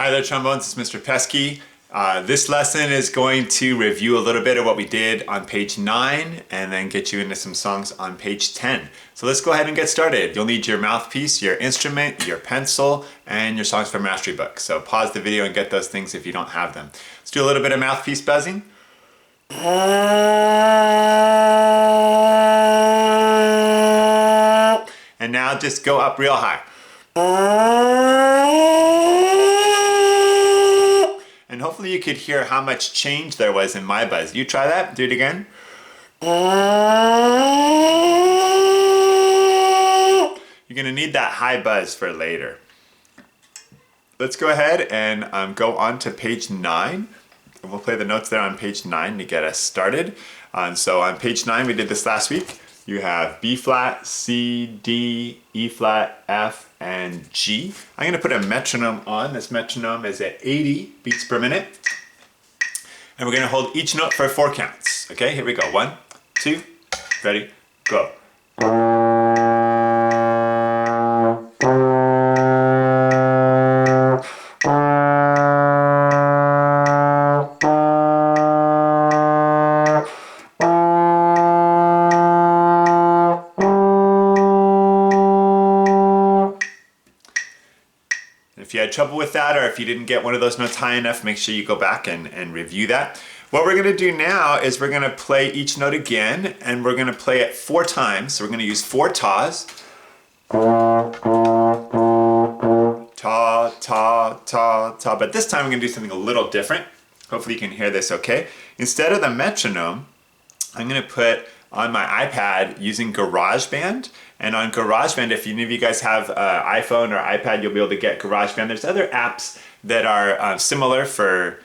Hi there, trombones. It's Mr. Pesky. This lesson is going to review a little bit of what we did on page 9 and then get you into some songs on page 10. So let's go ahead and get started. You'll need your mouthpiece, your instrument, your pencil, and your Songs for Mastery book. So pause the video and get those things if you don't have them. Let's do a little bit of mouthpiece buzzing. And now just go up real high. And hopefully you could hear how much change there was in my buzz. You try that, do it again. You're gonna need that high buzz for later. Let's go ahead and go on to page 9. And we'll play the notes there on page 9 to get us started. So on page 9, we did this last week. You have B flat, C, D, E flat, F, and G. I'm going to put a metronome on. This metronome is at 80 beats per minute. And we're going to hold each note for 4 counts. Okay, here we go. 1, 2, ready, go. If you had trouble with that, or if you didn't get one of those notes high enough, make sure you go back and review that. What we're going to do now is we're going to play each note again, and we're going to play it 4 times. So we're going to use 4 tas. Ta, ta, ta, ta. But this time we're going to do something a little different. Hopefully you can hear this okay. Instead of the metronome, I'm going to put on my iPad using GarageBand. And on GarageBand, if any of you guys have iPhone or iPad, you'll be able to get GarageBand. There's other apps that are similar for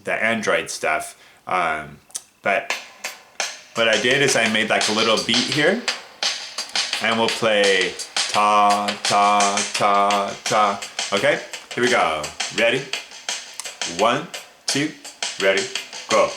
the Android stuff. But what I did is I made like a little beat here. And we'll play ta, ta, ta, ta. Okay, here we go. Ready? 1, 2, ready, go.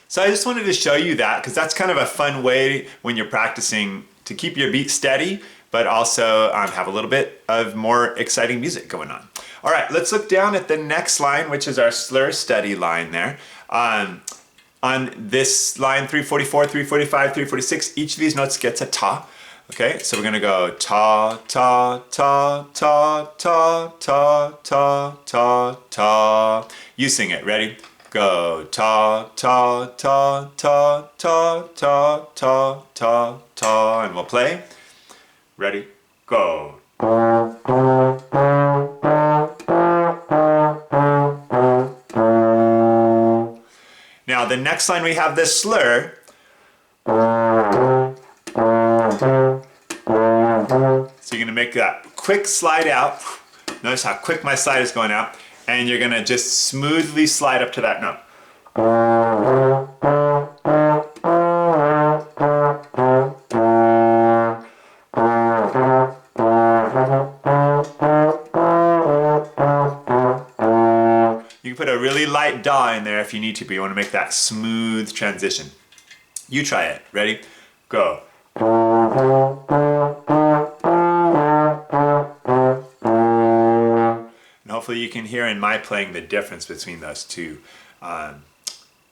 So I just wanted to show you that because that's kind of a fun way when you're practicing to keep your beat steady, but also have a little bit of more exciting music going on. All right, let's look down at the next line, which is our slur study line there. On this line, 344, 345, 346, each of these notes gets a ta. Okay, so we're gonna go ta, ta, ta, ta, ta, ta, ta, ta, ta. You sing it, ready? Go ta, ta, ta, ta, ta, ta, ta, ta, ta, and we'll play. Ready? Go. Now the next line we have this slur. So you're gonna make that quick slide out. Notice how quick my slide is going out. And you're gonna just smoothly slide up to that note. You can put a really light daw in there if you need to, but you wanna make that smooth transition. You try it. Ready? Go. And hopefully you can hear in my playing the difference between those two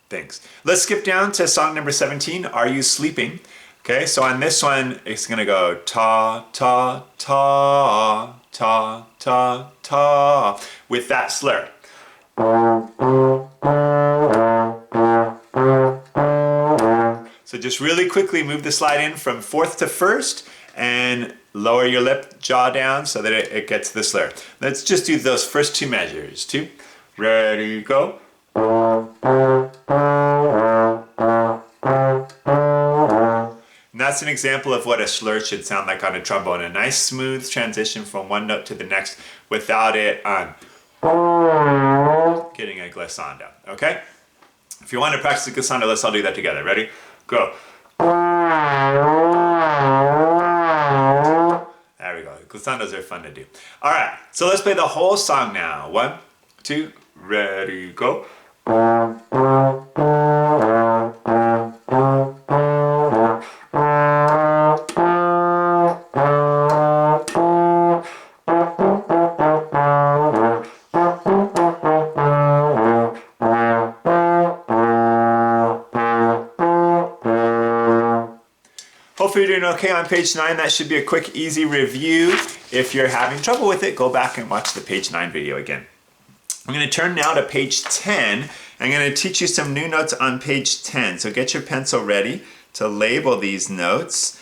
things. Let's skip down to song number 17, Are You Sleeping? Okay, so on this one, it's gonna go ta, ta, ta, ta, ta, ta, with that slur. So just really quickly move the slide in from 4th to 1st and lower your lip jaw down so that it gets the slur. Let's just do those first 2 measures. 2, ready, go. And that's an example of what a slur should sound like on a trombone. A nice smooth transition from one note to the next without it getting a glissando, okay? If you want to practice a glissando, let's all do that together. Ready? Go. glissandos are fun to do. All right, so let's play the whole song now. 1, 2, ready, go. Hopefully you're doing okay on page 9. That should be a quick, easy review. If you're having trouble with it, go back and watch the page 9 video again. I'm going to turn now to page 10. I'm going to teach you some new notes on page 10. So get your pencil ready to label these notes.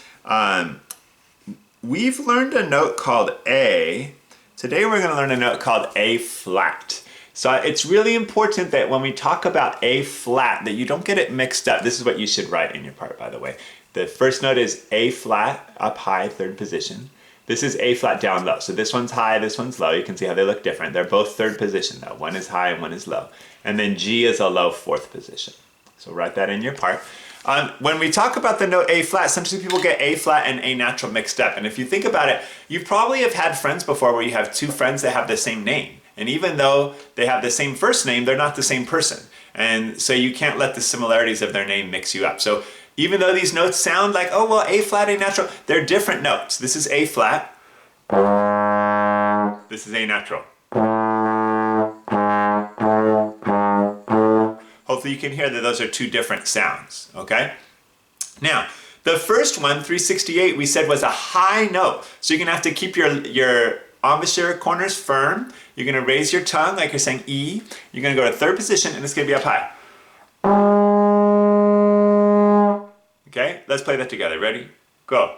We've learned a note called A. Today we're going to learn a note called A flat. So it's really important that when we talk about A flat, that you don't get it mixed up. This is what you should write in your part, by the way. The first note is A flat, up high, third position. This is A flat, down low. So this one's high, this one's low. You can see how they look different. They're both third position though. One is high and one is low. And then G is a low fourth position. So write that in your part. When we talk about the note A flat, sometimes people get A flat and A natural mixed up. And if you think about it, you probably have had friends before where you have two friends that have the same name. And even though they have the same first name, they're not the same person. And so you can't let the similarities of their name mix you up. So even though these notes sound like, oh, well, A flat, A natural, they're different notes. This is A flat. This is A natural. Hopefully you can hear that those are two different sounds, okay? Now, the first one, 368, we said was a high note. So you're gonna have to keep your embouchure corners firm. You're gonna raise your tongue like you're saying E. You're gonna go to third position and it's gonna be up high. Okay, let's play that together. Ready? Go.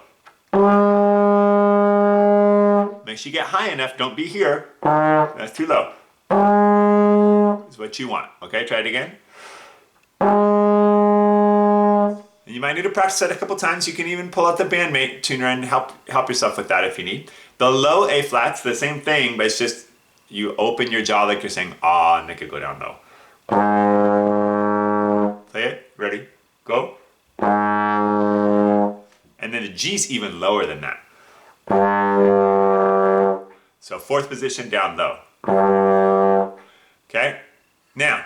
Make sure you get high enough. Don't be here. That's too low. Is what you want. Okay, try it again. And you might need to practice that a couple times. You can even pull out the bandmate tuner and help yourself with that if you need. The low A flat's the same thing, but it's just you open your jaw like you're saying ah, and it could go down low. Play it. Ready? Go. And then the G's even lower than that. So fourth position down low. Okay? Now,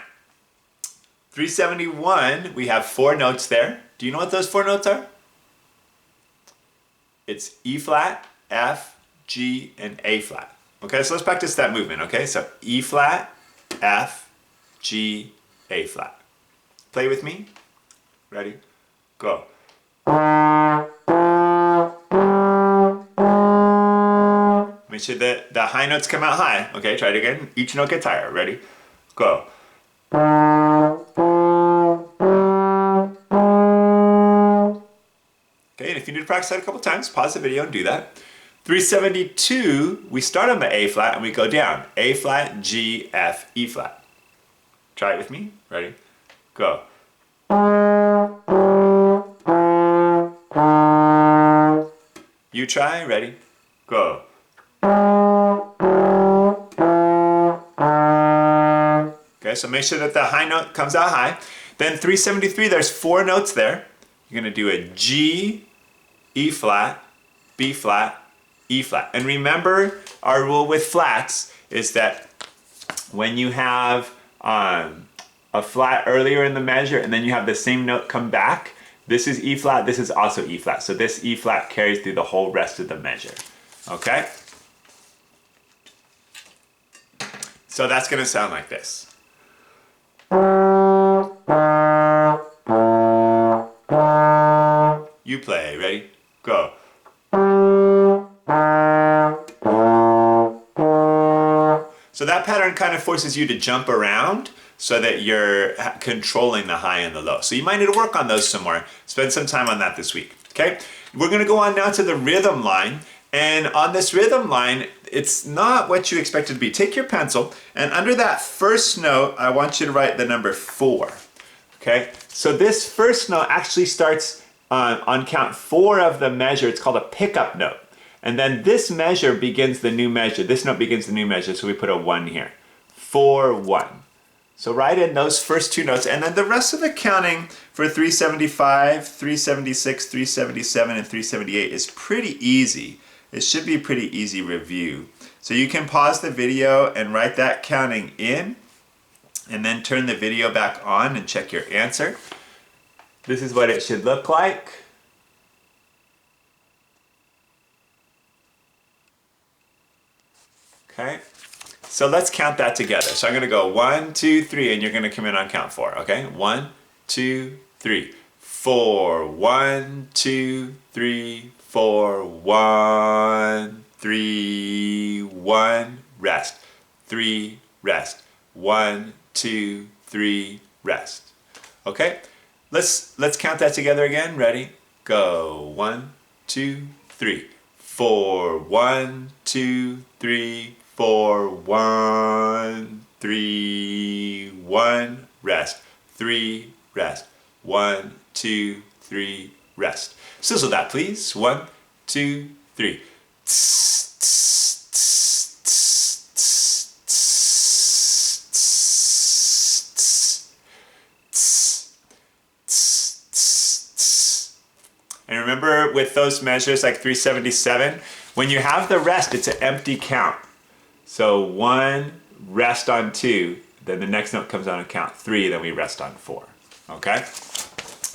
371, we have 4 notes there. Do you know what those 4 notes are? It's E flat, F, G, and A flat. Okay, so let's practice that movement, okay? So E flat, F, G, A flat. Play with me. Ready? Go. Make sure that the high notes come out high. Okay, try it again. Each note gets higher. Ready? Go. Okay, and if you need to practice that a couple times, pause the video and do that. 372, we start on the A flat and we go down. A flat, G, F, E flat. Try it with me. Ready? Go. You try. Ready? Go. Okay, so make sure that the high note comes out high. Then 373, there's 4 notes there. You're going to do a G, E flat, B flat, E flat. And remember, our rule with flats is that when you have a flat earlier in the measure and then you have the same note come back, this is E flat, this is also E flat. So this E flat carries through the whole rest of the measure. Okay? So that's going to sound like this. You play. Ready? Go. So that pattern kind of forces you to jump around so that you're controlling the high and the low. So you might need to work on those some more. Spend some time on that this week. Okay? We're going to go on now to the rhythm line. And on this rhythm line, it's not what you expect it to be. Take your pencil, and under that first note, I want you to write the number 4. Okay? So this first note actually starts on count 4 of the measure. It's called a pickup note. And then this measure begins the new measure. This note begins the new measure, so we put a 1 here. 4, 1. So write in those first 2 notes, and then the rest of the counting for 375, 376, 377, and 378 is pretty easy. it should be a pretty easy review. So you can pause the video and write that counting in, and then turn the video back on and check your answer. This is what it should look like. Okay, so let's count that together. So I'm gonna go 1, 2, 3, and you're gonna come in on count 4, okay? 1, 2, 3, 4, 1, 2, 3, 4, 1, 3, 1, rest, 3, rest, 1, 2, 3, rest. Okay, let's count that together again. Ready? Go. 1, 2, 3, 4, 1, 2, 3, 4, 1, 3, 1, rest, 3, rest, 1, 2, 3, rest. Sizzle that, please. 1, 2, 3. And remember with those measures like 377, when you have the rest, it's an empty count. So 1, rest on 2, then the next note comes on count 3, then we rest on 4. Okay?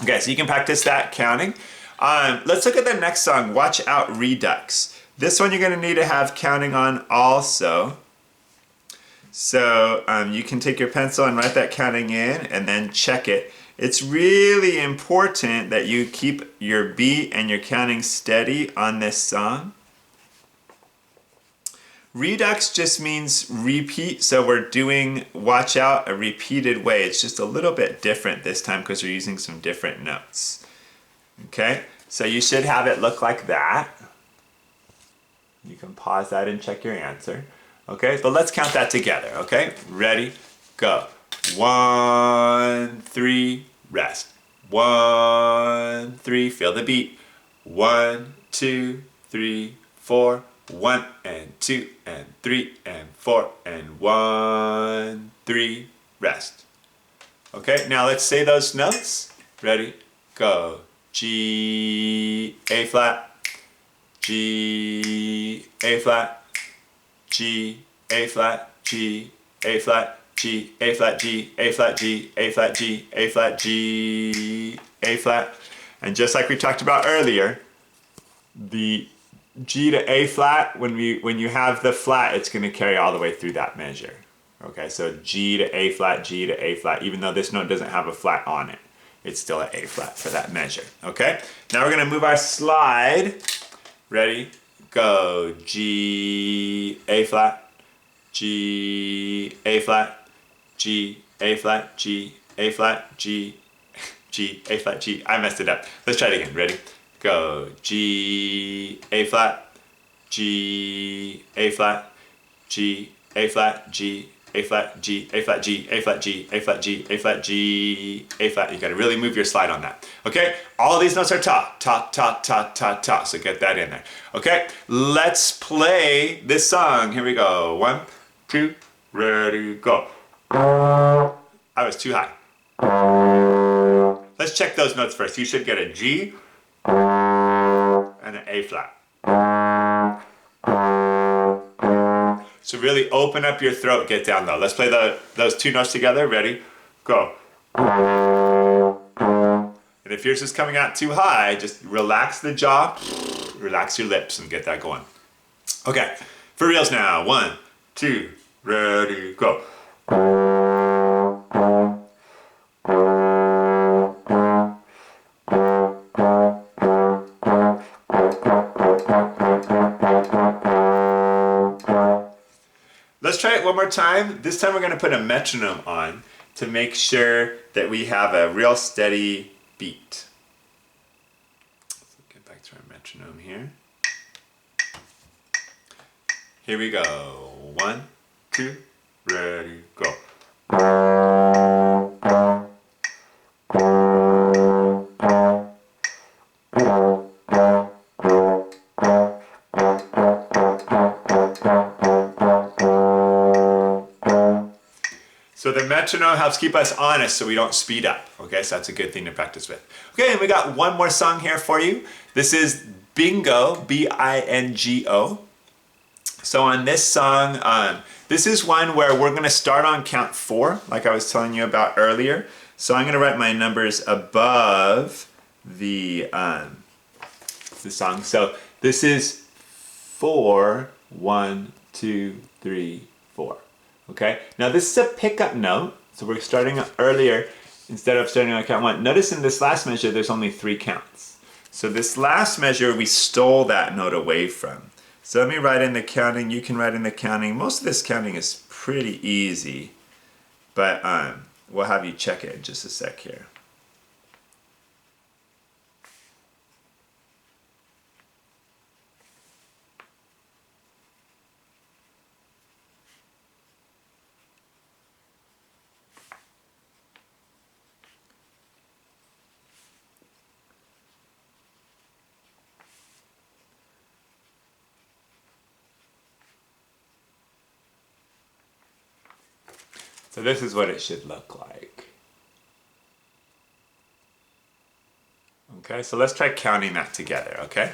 Okay, so you can practice that counting. Let's look at the next song, Watch Out Redux. This one you're going to need to have counting on also. So you can take your pencil and write that counting in and then check it. It's really important that you keep your beat and your counting steady on this song. Redux just means repeat, so we're doing Watch Out a repeated way. It's just a little bit different this time because we're using some different notes. Okay, so you should have it look like that. You can pause that and check your answer. Okay, but let's count that together, okay? Ready, go. 1, 3, rest. 1, 3, feel the beat. 1, 2, 3, 4. 1 and 2 and 3 and 4 and 1, 3, rest. Okay, now let's say those notes. Ready, go. G, A flat, G, A flat, G, A flat, G, A flat, G, A flat, G, A flat, G, A flat, G, A flat, G, A flat. And just like we talked about earlier, the G to A flat, when you have the flat, it's going to carry all the way through that measure. Okay, so G to A flat, G to A flat, even though this note doesn't have a flat on it, it's still an A flat for that measure. Okay, now we're going to move our slide. Ready, go. G, A flat, G, A flat, G, A flat, G, A flat, G, G, A flat, G. I messed it up. Let's try it again. Ready? Go. G, A flat, G, A flat, G, A flat, G, A flat, G, A flat, G, A flat, G, A flat, G, A flat, G, A flat. You gotta really move your slide on that. Okay? All of these notes are ta, ta, ta, ta, ta, ta. So get that in there. Okay? Let's play this song. Here we go. 1, 2, ready, go. I was too high. Let's check those notes first. You should get a G and an A flat. So really open up your throat, get down low. Let's play those two notes together. Ready? Go. And if yours is coming out too high, just relax the jaw, relax your lips, and get that going. Okay, for reals now. 1, 2, ready, go. Let's try it one more time. This time we're going to put a metronome on to make sure that we have a real steady beat. Let's get back to our metronome here. Here we go. 1, 2, ready, go. So the metronome helps keep us honest so we don't speed up. Okay, so that's a good thing to practice with. Okay, and we got one more song here for you. This is bingo, B-I-N-G-O. So on this song, this is one where we're going to start on count 4, like I was telling you about earlier. So I'm going to write my numbers above the song. So this is 4, 1, 2, 3, 4. Okay. Now this is a pickup note, so we're starting earlier instead of starting on count 1. Notice in this last measure, there's only 3 counts. So this last measure, we stole that note away from. So let me write in the counting. You can write in the counting. Most of this counting is pretty easy, but we'll have you check it in just a sec here. So this is what it should look like. Okay, so let's try counting that together, okay?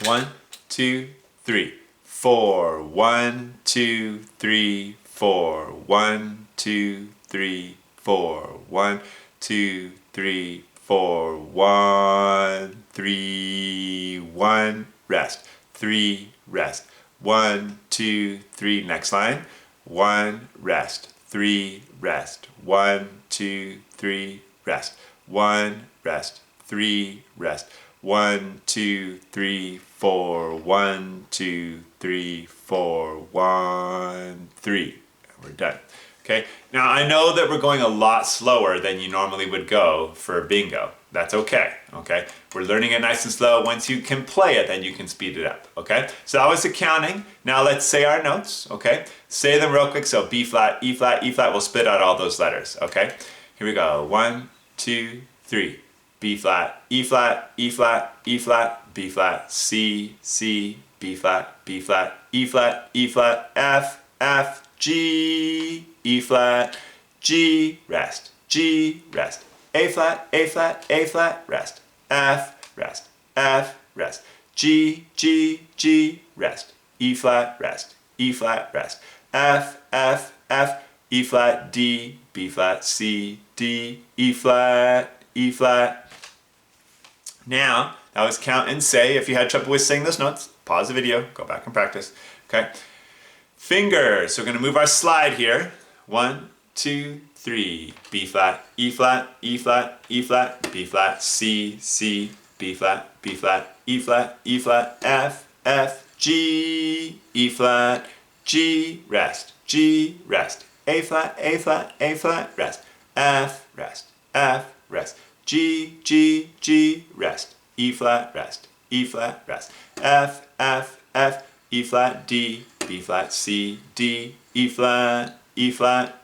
1, 2, 3, 4. 1, 2, 3, 4. 1, 2, 3, 4. 1, 2, 3, 4. 1, 3, 1. Rest. 3, rest. 1, 2, 3. Next line. 1, rest. 3, rest. 1, 2, 3, rest. 1, rest. 3, rest. 1, 2, 3, 4. 1, 2, 3, 4. 1, 3. We're done. Okay. Now I know that we're going a lot slower than you normally would go for bingo. That's okay. Okay. We're learning it nice and slow. Once you can play it, then you can speed it up. Okay. So that was the counting. Now let's say our notes. Okay. Say them real quick. So B flat, E flat, E flat. We'll spit out all those letters. Okay. Here we go. 1, 2, 3. B flat, E flat, E flat, E flat, B flat, C, C, B flat, B flat, E flat, E flat, F, F, G, E flat, G, rest, G, rest, A flat, A flat, A flat, rest, F, rest, F, rest, G, G, G, rest, E flat, rest, E flat, rest, F, F, F, E flat, D, B flat, C, D, E flat, E flat. Now, that was count and say. If you had trouble with saying those notes, pause the video, go back and practice. Okay. Fingers. So we're going to move our slide here. 1, 2, 3. B flat, E flat, E flat, E flat, B flat, C, C, B flat, B flat, E flat, E flat, F, F, G, E flat, G, rest, G, rest, A flat, A flat, A flat, rest, F, rest, F, rest, G, G, G, rest, E flat, rest, E flat, rest, F, F, F, E flat, D, B flat, C, D, E flat, E flat.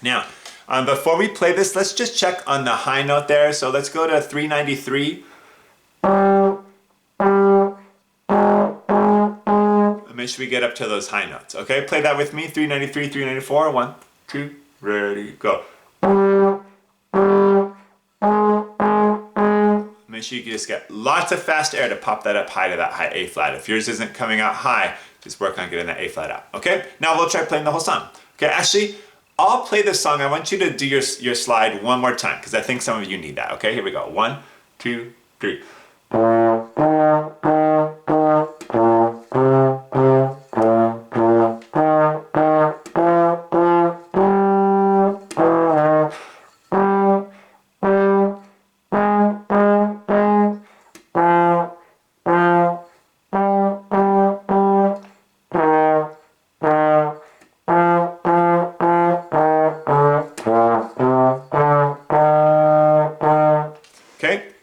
Now, before we play this, let's just check on the high note there. So let's go to 393. And make sure we get up to those high notes. Okay, play that with me. 393, 394. 1, 2, ready, go. Make sure you just get lots of fast air to pop that up high to that high A flat. If yours isn't coming out high, just work on getting that A flat out. Okay, now we'll try playing the whole song. Okay, actually, I'll play this song. I want you to do your slide one more time because I think some of you need that. Okay, here we go. 1, 2, 3.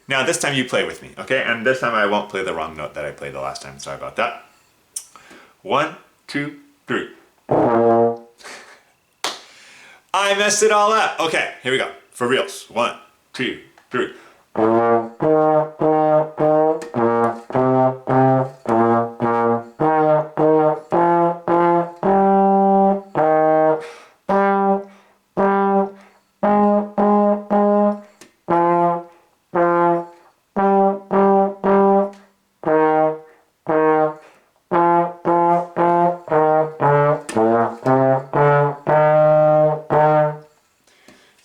Now this time you play with me, okay? And this time I won't play the wrong note that I played the last time. Sorry about that. 1, 2, 3. I messed it all up. Okay, here we go. For reals. 1, 2, 3.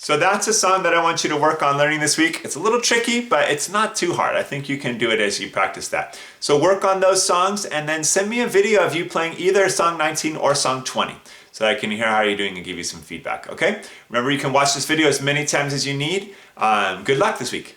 So that's a song that I want you to work on learning this week. It's a little tricky, but it's not too hard. I think you can do it as you practice that. So work on those songs and then send me a video of you playing either song 19 or song 20 so that I can hear how you're doing and give you some feedback, okay? Remember, you can watch this video as many times as you need. Good luck this week.